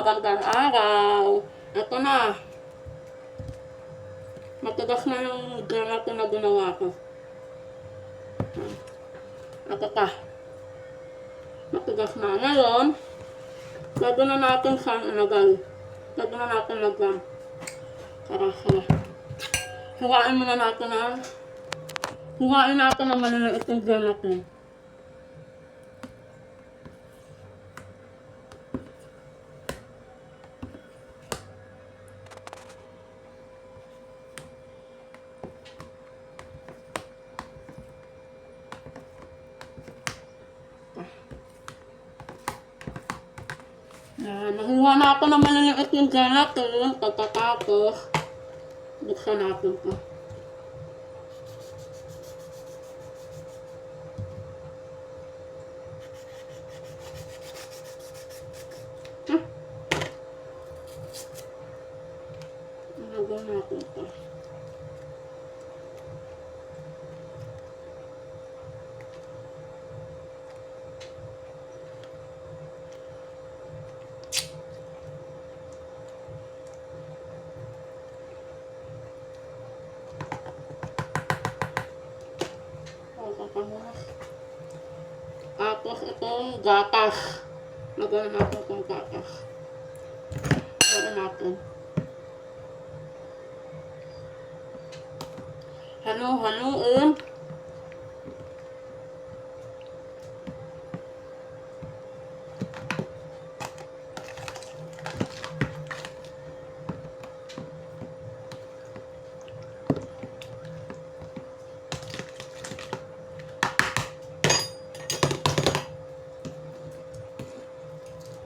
magandang araw. Ito na. Matigas na yung gelatin na ginawa ko. Ito pa. Matigas na. Ngayon, pwede na natin siyang ilagay. Pwede na natin lagyan. Kara. Huwain muna natin ang huwain natin ang maliliit yung gelatin. Nakuha na ako ng maliliit yung gelatin. Pagkatapos, buksan natin ito. Ilagay natin ito. Tapos itong gatas. Lagyan natin itong gatas. Lagyan natin. Haluin.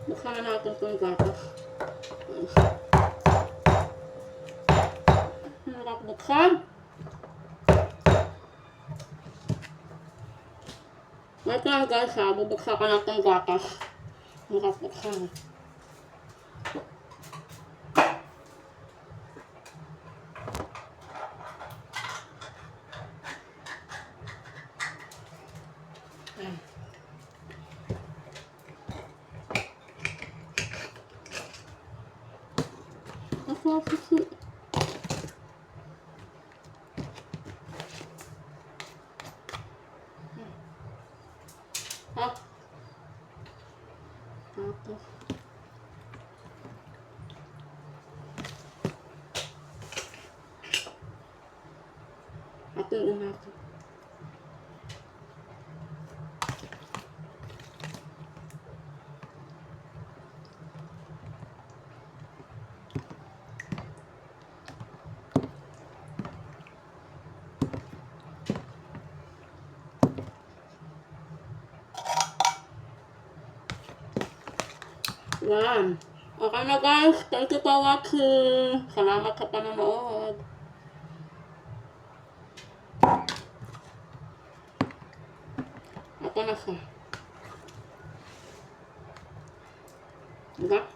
Buksan na natin itong gatas. Harap buksan. Wait lang guys ha, bubuksan ka natin gatas. Harap buksan. Tapos hatiin natin. Yan. Okay na guys. Thank you for watching. Salamat sa panonood. Ito na siya. Diba?